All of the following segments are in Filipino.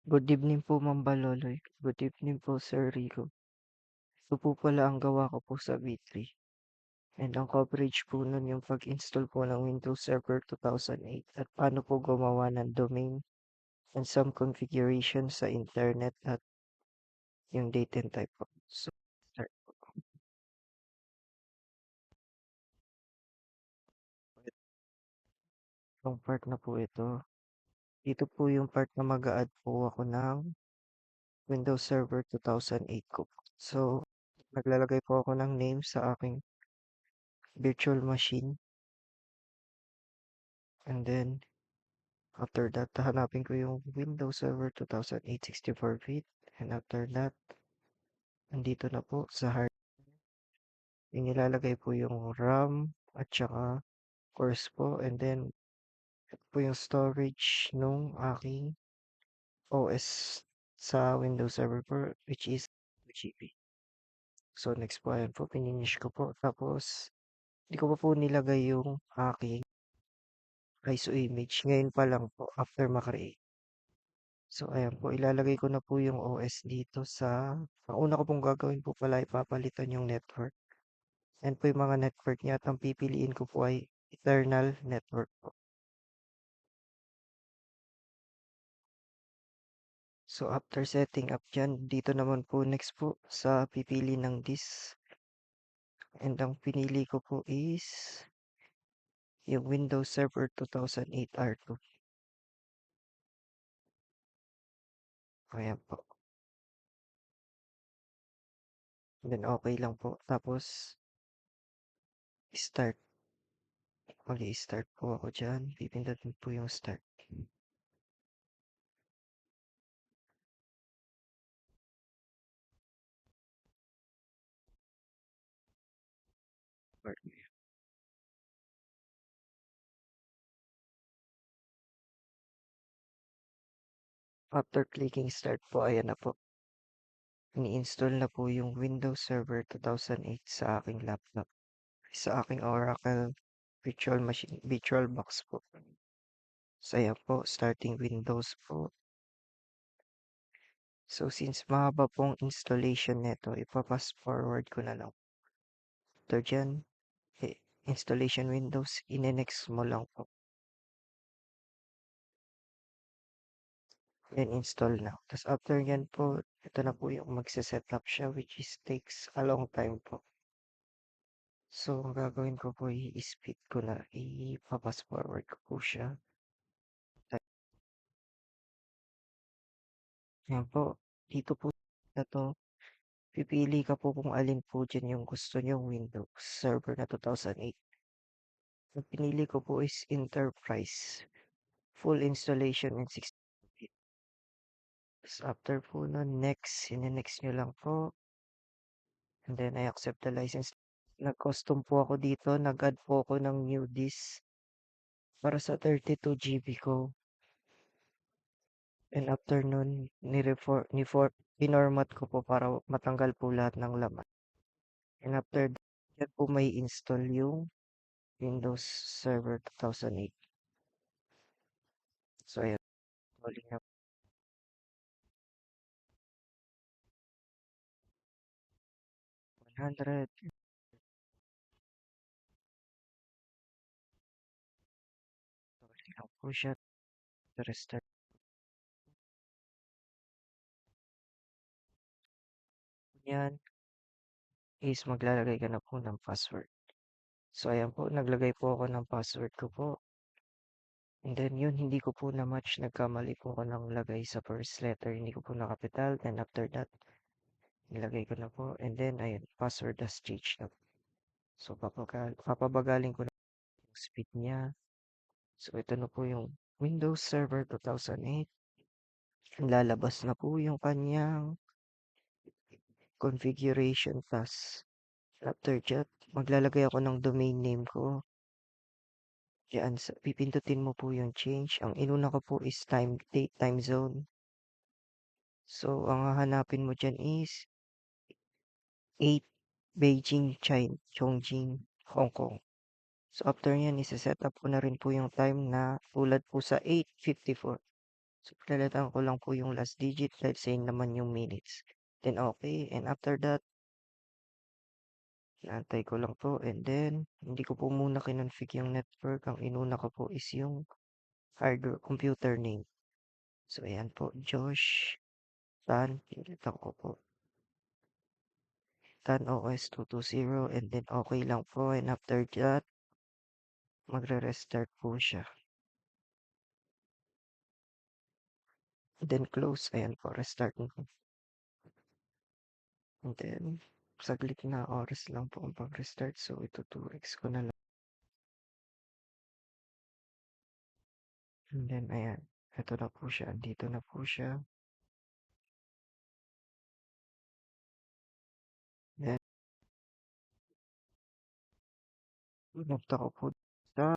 Good evening po, Ma'am Baloloy. Good evening po, Sir Rico. Ito po pala ang gawa ko po sa V3. And ang coverage po nun yung pag-install po ng Windows Server 2008 at paano po gumawa ng domain and some configuration sa internet at yung date and type po. So, start po. Itong part na po ito. Dito po yung part na mag-a-add po ako ng Windows Server 2008 ko. So, naglalagay po ako ng name sa aking virtual machine. And then, after that, hahanapin ko yung Windows Server 2008 64-bit. And after that, nandito na po sa hard. Inilalagay po yung RAM at saka course po. And then, ito po yung storage nung aking OS sa Windows Server po, which is 2 GB. So, next po, ayan po, pininish ko po. Tapos, hindi ko pa po nilagay yung aking ISO image. Ngayon pa lang po, after makreate. So, ayan po, ilalagay ko na po yung OS dito sa, ang una ko pong gagawin po pala, ipapalitan yung network. And po yung mga network niya at ang pipiliin ko po ay Eternal Network po. So, after setting up dyan, dito naman po next po sa pipili ng disk. And ang pinili ko po is yung Windows Server 2008 R2. Ayan po. Then, okay lang po. Tapos, start. Mag-i-start po ako dyan. Pipindutin po yung start. After clicking start po, ayan na po. Ini-install na po yung Windows Server 2008 sa aking laptop. Sa aking Oracle Virtual Machine, VirtualBox po. So, ayan po, starting Windows po. So, since mahaba pong installation nito, ipapass forward ko na lang. After dyan, installation Windows, ine-next mo lang po. Then, install na. Tapos, after yan po, ito na po yung magse-setup siya, which is takes a long time po. So, ang gagawin ko po, i-speed ko na, ipapass forward ko po siya. Yan po, dito po na to, pipili ka po kung alin po dyan yung gusto nyong Windows Server na 2008. Ang pinili ko po is Enterprise, full installation in 16-bit. After po na, next, next nyo lang po. And then, I accept the license. Nag-custom po ako dito, nag-add po ako ng new disk para sa 32 GB ko. And after nun, pinormat ko po para matanggal po lahat ng laman. And after that po may install yung Windows Server 2008. So, ayan. Ulit na 100. Ulit lang po siya. Restart. Yan is maglalagay ka na po ng password. So, ayan po. Naglagay po ako ng password ko po. And then yun, hindi ko po na-match. Nagkamali po ako ng lagay sa first letter. Hindi ko po nakapital. Then after that, nilagay ko na po. And then, ayun, password has changed na. So, papabagaling ko na yung speed niya. So, ito na po yung Windows Server 2008. Lalabas na po yung kanyang configuration task. After that, maglalagay ako ng domain name ko. Diyan, pipindutin mo po yung change. Ang inuna ko po is date, time zone. So, ang hahanapin mo dyan is 8 Beijing, China, Chongqing, Hong Kong. So, after yan, isa-set up ko na rin po yung time na tulad po sa 8:54. So, pinalitan ko lang po yung last digit dahil same naman yung minutes. Then, okay. And after that, inaantay ko lang po. And then, hindi ko po muna kinonfig yung network. Ang inuna ko po is yung hardware computer name. So, ayan po. Josh Tan. Pinalitan ko po. Tan OS 220. And then, okay lang po. And after that, magre-restart po siya. Then, close. Ayan po. Restart na po. And then, saglit na oras lang po ang pag-restart. So, ito 2x ko na lang. And then, ayan. Ito na po siya. Andito na po siya. Then, punta ko po sa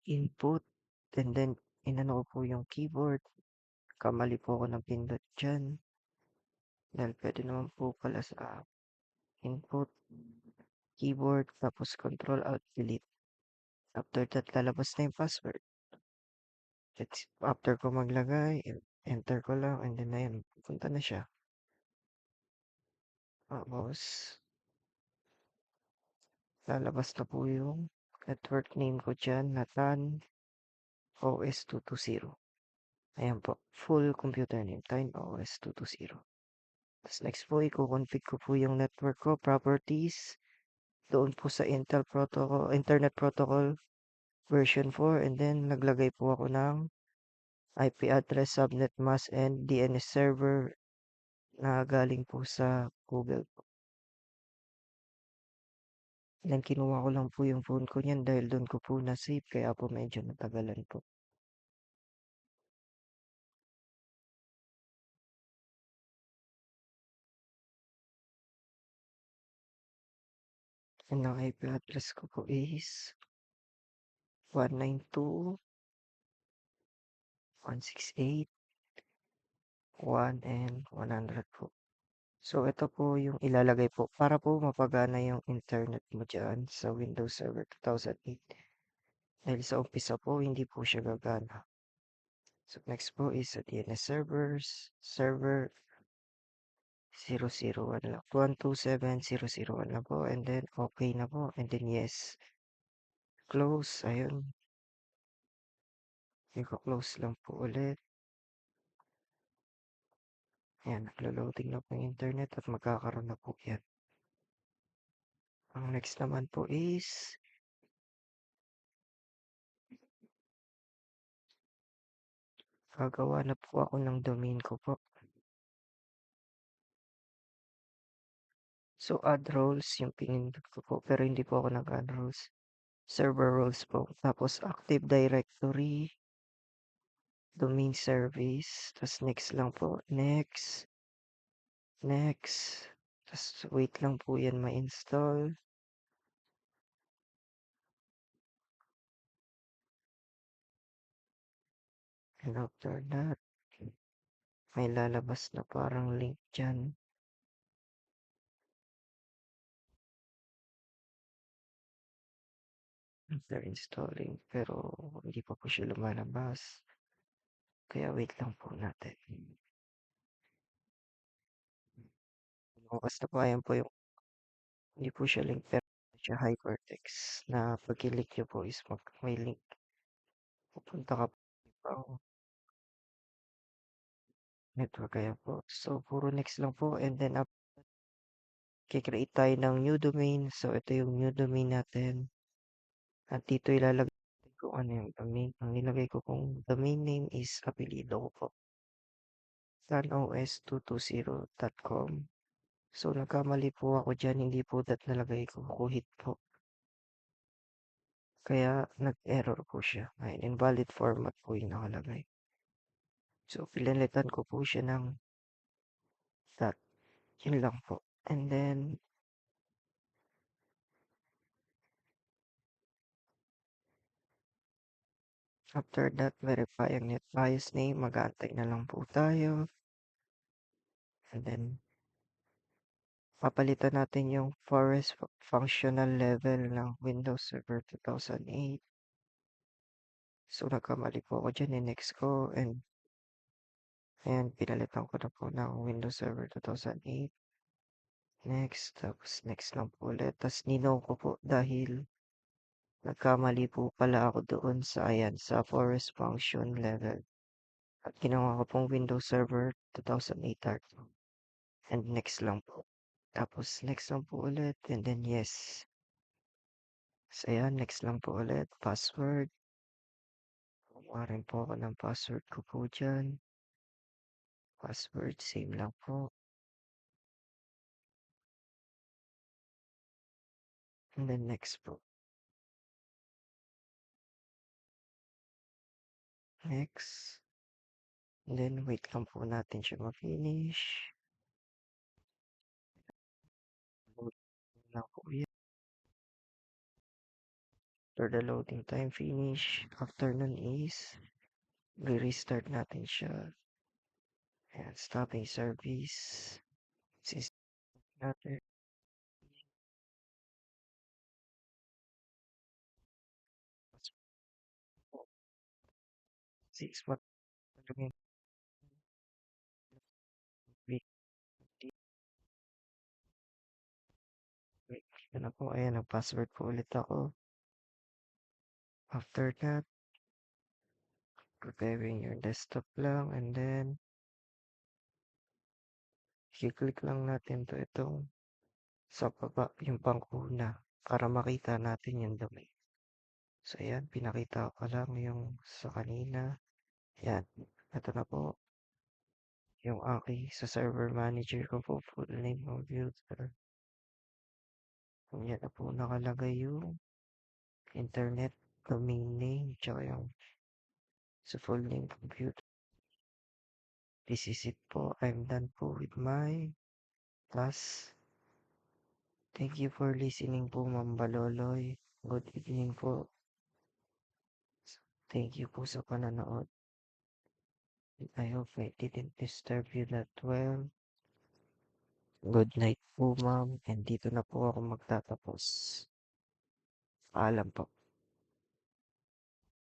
input. And then, inano ko po yung keyboard. Kamali po ako ng pindot dyan. Dahil pwede naman po pala sa input, keyboard, tapos control alt delete. After that, lalabas na yung password. After ko maglagay, enter ko lang, and then ayun, pupunta na siya. Tapos, lalabas na po yung network name ko dyan, Nathan OS 220. Ayan po, full computer name, Nathan OS 220. Tapos next po, i-config ko po yung network ko, properties, doon po sa Intel Protocol, Internet Protocol version 4, and then naglagay po ako ng IP address, subnet mask, and DNS server na galing po sa Google. Then kinuha ko lang po yung phone ko niyan dahil doon ko po na-save kaya po medyo natagalan po. And ang IP address ko po is 192.168.1 and 100 po. So ito po yung ilalagay po para po mapagana yung internet mo dyan sa Windows Server 2008. Dahil sa umpisa po hindi po siya gagana. So next po is sa DNS server 001 lang. 127.001 na po. And then, okay na po. And then, yes. Close. Ayun. I-close lang po ulit. Ayan. Naglo-loading na po yung internet at magkakaroon na po yan. Ang next naman po is gagawa na po ako ng domain ko po. So, add roles yung pinindot ko po. Pero hindi po ako nag-add roles. Server roles po. Tapos, Active Directory. Domain service. Tapos, next lang po. Next. Next. Tapos, wait lang po yan ma-install. And after that, may lalabas na parang link dyan. After installing. Pero, hindi pa po siya lumalabas. Kaya wait lang po natin. Basta po, ayan po yung, hindi po siya link pero siya hypertext na pag click nyo po is may link. Pupunta ka po network kaya po. So, puro next lang po. And then, kikreate tayo ng new domain. So, ito yung new domain natin. At dito ilalagay ko ano yung domain. Ang nilagay ko pong domain name is apelido ko po. tanos220.com. So, nagkamali po ako dyan. Hindi po that nalagay ko. Kuhit po. Kaya, nag-error po siya. Ay, invalid format po yung nakalagay. So, pinalitan ko po siya ng that. Yun lang po. And then, after that, verify ang net bias name. Mag-aantay na lang po tayo. And then, papalitan natin yung forest functional level ng Windows Server 2008. So, nagkamali po ako dyan, next ko, and ayan, pinalitan ko na po ng Windows Server 2008. Next, tapos next lang po ulit. Tapos nino ko po dahil nagkamali po pala ako doon sa, ayan, sa forest function level. At ginawa ko pong Windows Server 2008 art. And next lang po. Tapos next lang po ulit, and then yes. So, ayan, next lang po ulit. Password. Kuha rin po ako ng password ko po dyan. Password, same lang po. And then next po. Next. And then wait lang po natin siya ma-finish. Load lang po yan. After the loading time finish, after nun is, restart natin siya. Ayan, stopping service. System natin. 6 months. Wait, wait. Yan na po. Ayan, nag-password po ulit ako. After that, preparing your desktop lang, and then i-click lang natin to itong sa baba yung panguna para makita natin yung domain. So, ayan, pinakita ko lang yung sa kanina. Ayan, ito na po yung aking sa server manager ko po, full name computer. Ayan na po nakalagay yung internet domain name, tsaka yung sa full name computer. This is it po. I'm done po with my class. Thank you for listening po, Ma'am Baloloy. Good evening po. Thank you po sa pananood. I hope I didn't disturb you that well. Good night po, ma'am. And dito na po ako magtatapos. Paalam po.